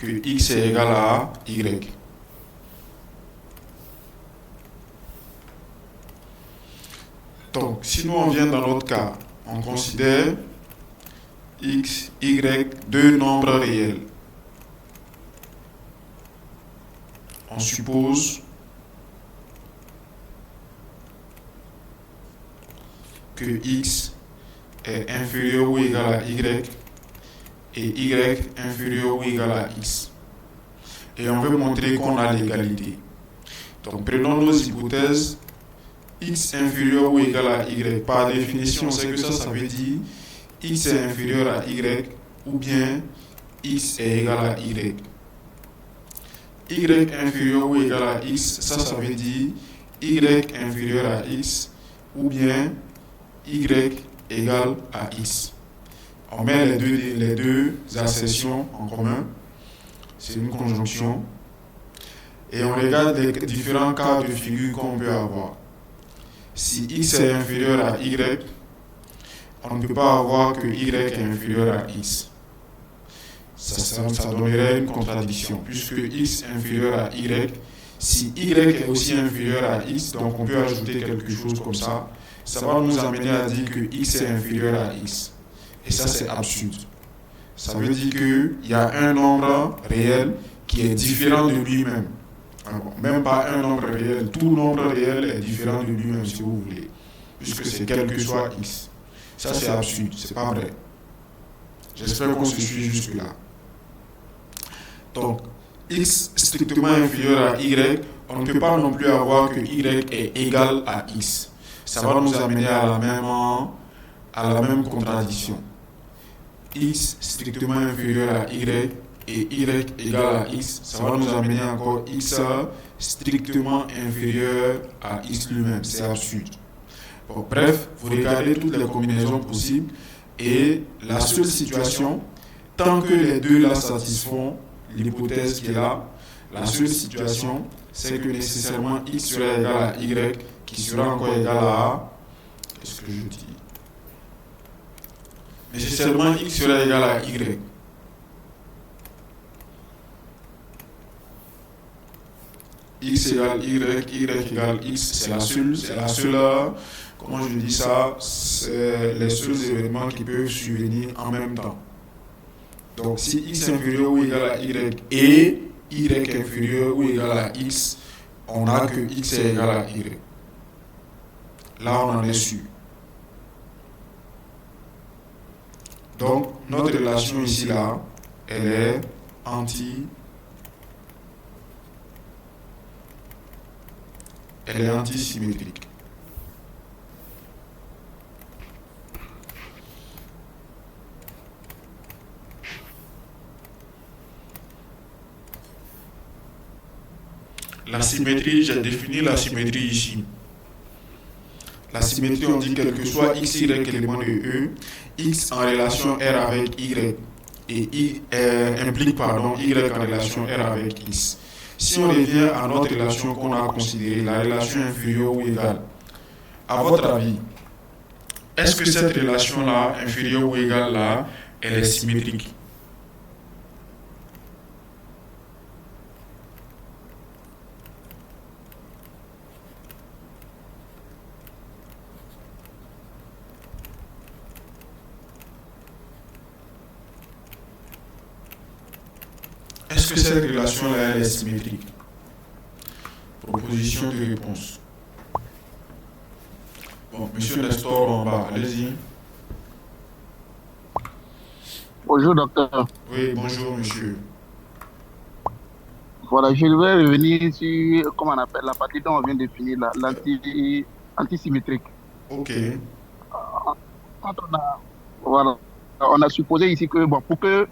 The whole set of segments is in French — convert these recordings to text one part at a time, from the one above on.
que x est égal à y. Donc, si nous on vient dans l'autre cas, on considère x, y, deux nombres réels. On suppose que x est inférieur ou égal à y et y inférieur ou égal à x. Et on veut montrer qu'on a l'égalité. Donc prenons nos hypothèses. X inférieur ou égal à y. Par définition, on sait que ça veut dire x est inférieur à y ou bien x est égal à y. Y inférieur ou égal à x, ça veut dire y inférieur à x ou bien y égale à x. On met les deux assertions en commun. C'est une conjonction. Et on regarde les différents cas de figure qu'on peut avoir. Si x est inférieur à y, on ne peut pas avoir que y est inférieur à x. Ça donnerait une contradiction, puisque x est inférieur à y. Si y est aussi inférieur à x, donc on peut ajouter quelque chose comme ça. Ça va nous amener à dire que x est inférieur à x. Et ça, c'est absurde. Ça veut dire qu'il y a un nombre réel qui est différent de lui-même. Même pas un nombre réel, tout nombre réel est différent de lui-même, si vous voulez, puisque c'est quel que soit x. Ça, c'est absurde, c'est pas vrai. J'espère qu'on se suit jusque-là. Donc, x strictement inférieur à y, on ne peut pas non plus avoir que y est égal à x. Ça va nous amener à la même contradiction. X strictement inférieur à y et y égal à x, ça va nous amener encore x strictement inférieur à x lui-même. C'est absurde. Bon, bref, vous regardez toutes les combinaisons possibles et la seule situation, tant que les deux là satisfont l'hypothèse qui est là, la seule situation, c'est que nécessairement x sera égal à y, qui sera encore égal à... Qu'est-ce que je dis? Nécessairement x sera égal à y. X égale y, y égale x, c'est la seule, comment je dis ça, c'est les seuls événements qui peuvent survenir en même temps. Donc si x est inférieur ou égal à y et y est inférieur ou égal à x, on a que x est égal à y. Là, on en est sûr. Donc, notre relation ici, là, elle est antisymétrique. La symétrie, j'ai défini la symétrie ici. La symétrie, on dit quel que soit x, y élément de E, x en relation R avec y et implique y en relation R avec x. Si on revient à notre relation qu'on a considérée, la relation inférieure ou égale, à votre avis, est-ce que cette relation-là, inférieure ou égale là, elle est symétrique? Est-ce que cette relation-là est symétrique? Proposition de réponse. Bon, monsieur Nestor en bas, allez-y. Bonjour, docteur. Oui, bonjour, monsieur. Voilà, je vais revenir sur, comment on appelle, la partie dont on vient de définir, l'antisymétrique. Ok. Quand voilà, on a supposé ici que, bon, pour que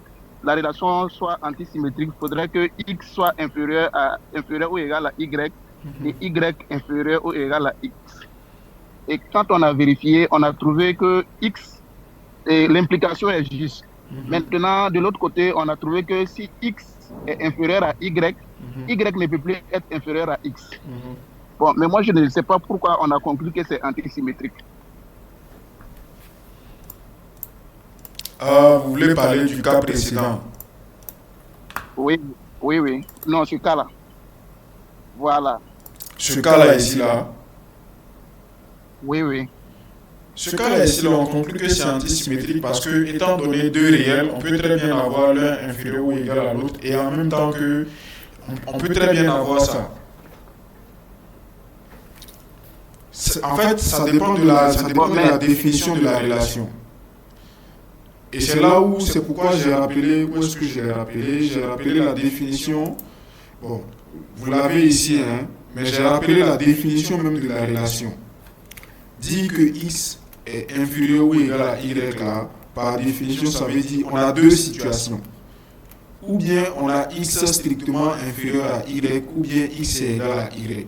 la relation soit antisymétrique, il faudrait que x soit inférieur ou égal à y et y inférieur ou égal à x. Et quand on a vérifié, on a trouvé que x, et l'implication est juste. Maintenant, de l'autre côté, on a trouvé que si x est inférieur à y, y ne peut plus être inférieur à x. Bon, mais moi, je ne sais pas pourquoi on a conclu que c'est antisymétrique. Vous voulez parler du cas précédent? Oui, oui, oui. Non, ce cas-là. Voilà. Ce cas-là ici, là, Oui, oui. ce cas-là ici, là, on conclut que c'est antisymétrique parce que, étant donné deux réels, on peut très bien avoir l'un inférieur ou égal à l'autre et en même temps que, on peut très bien avoir ça. En fait, ça dépend de la définition de la relation. Et c'est là où, c'est pourquoi j'ai rappelé, où est-ce que j'ai rappelé la définition. Bon, vous l'avez ici, hein, mais j'ai rappelé la définition même de la relation. Dit que X est inférieur ou égal à Y là, par définition, ça veut dire on a deux situations. Ou bien on a X strictement inférieur à Y, ou bien X est égal à Y.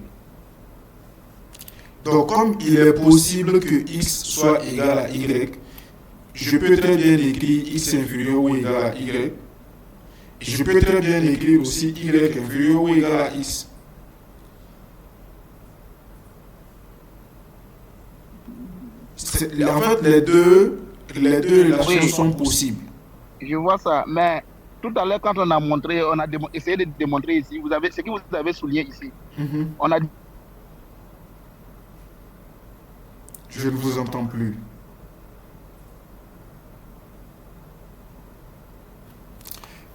Donc, comme il est possible que X soit égal à Y, je peux très bien écrire X inférieur ou égal à Y. Et je peux très bien écrire aussi Y inférieur ou égal à X. En fait, les deux relations Oui, sont possibles. je vois ça. Mais tout à l'heure, quand on a montré, essayé de démontrer ici, ce que vous avez souligné ici, Mhm. on a Je ne vous entends plus.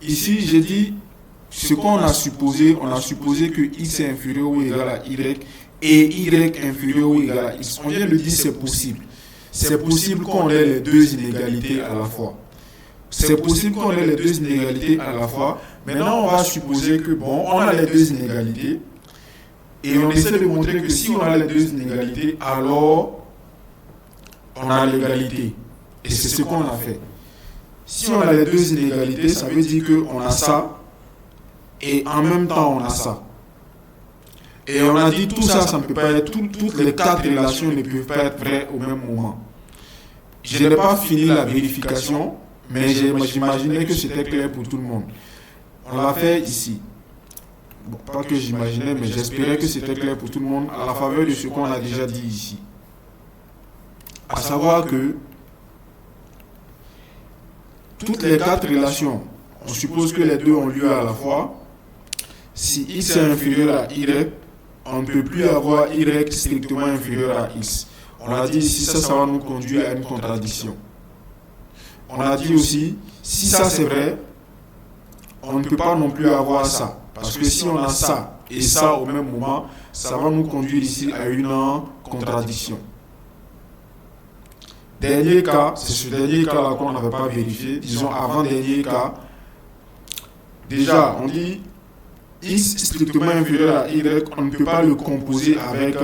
Ici, j'ai dit ce qu'on a supposé, on a supposé que X est inférieur ou égal à Y et Y inférieur ou égal à X. On vient de dire c'est possible. C'est possible qu'on ait les deux inégalités à la fois. C'est possible qu'on ait les deux inégalités à la fois. Maintenant, on va supposer que, bon, on a les deux inégalités et on essaie de montrer que si on a les deux inégalités, alors on a l'égalité. Et c'est ce qu'on a fait. Si on a les deux inégalités, ça veut dire qu'on a ça et en même temps on a ça. Et on a dit tout ça, ça ne peut pas être, toutes les quatre relations ne peuvent pas être vraies au même moment. Je n'ai pas fini la vérification, mais j'imaginais que c'était clair pour tout le monde. On l'a fait ici. Bon, pas que j'imaginais, mais j'espérais que c'était clair pour tout le monde à la faveur de ce qu'on a déjà dit ici. À savoir que toutes les quatre relations, on suppose que les deux ont lieu à la fois. Si X est inférieur à Y, on ne peut plus avoir Y strictement inférieur à X. On a dit ici, ça va nous conduire à une contradiction. On a dit aussi, si ça c'est vrai, on ne peut pas non plus avoir ça. Parce que si on a ça et ça au même moment, ça va nous conduire ici à une contradiction. Dernier cas, c'est ce dernier cas-là qu'on n'avait pas vérifié. Disons avant-dernier cas, déjà on dit X strictement inférieur à Y, on ne peut pas le composer avec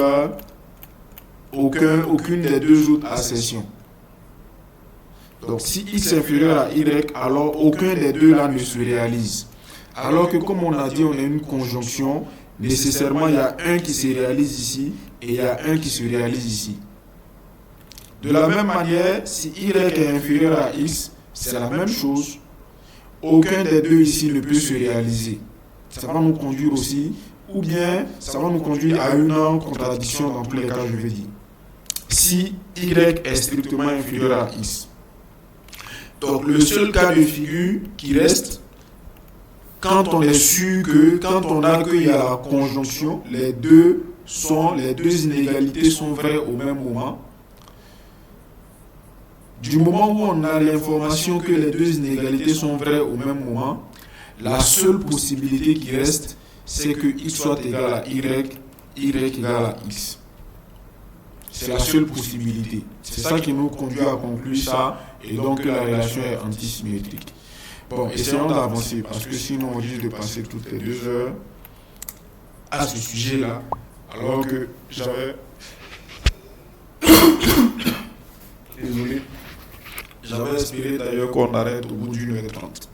aucune des deux autres assertions. Donc si X est inférieur à Y, alors aucun des deux là ne se réalise. Alors que comme on a dit, on a une conjonction, nécessairement il y a un qui se réalise ici et il y a un qui se réalise ici. De la même manière, si Y est inférieur à X, c'est la même chose. Aucun des deux ici ne peut se réaliser. Ça va nous conduire aussi, ou bien ça va nous conduire à une contradiction dans tous les cas, je vais dire. Si Y est strictement inférieur à X. Donc le seul cas de figure qui reste, quand on est sûr que, quand on a qu'il y a la conjonction, les deux inégalités sont vraies au même moment. Du moment où on a l'information que les deux inégalités sont vraies au même moment, la seule possibilité qui reste, c'est que X soit égal à Y, Y égal à X. C'est la seule possibilité. C'est ça qui nous conduit à conclure ça, et donc que la relation est antisymétrique. Bon, essayons d'avancer, parce que sinon on risque de passer toutes les 2 heures à ce sujet-là, alors que j'avais... Désolé. J'avais espéré d'ailleurs qu'on arrête au bout d'1h30.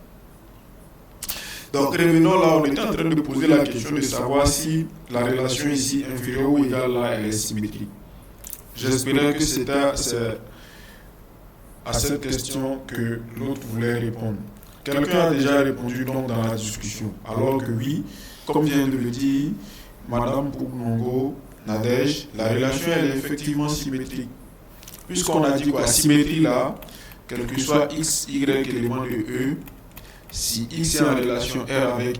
Donc revenons là, on était en train de poser la question de savoir si la relation ici inférieure ou égale là, elle est symétrique. J'espérais que c'était à cette question que l'autre voulait répondre. Quelqu'un a déjà répondu donc dans la discussion. Alors que oui, comme vient de le dire Madame Pougnongo, Nadège, la relation elle est effectivement symétrique. Puisqu'on a dit quoi, symétrie là, quel que soit X, Y élément de E, Si x est en relation R avec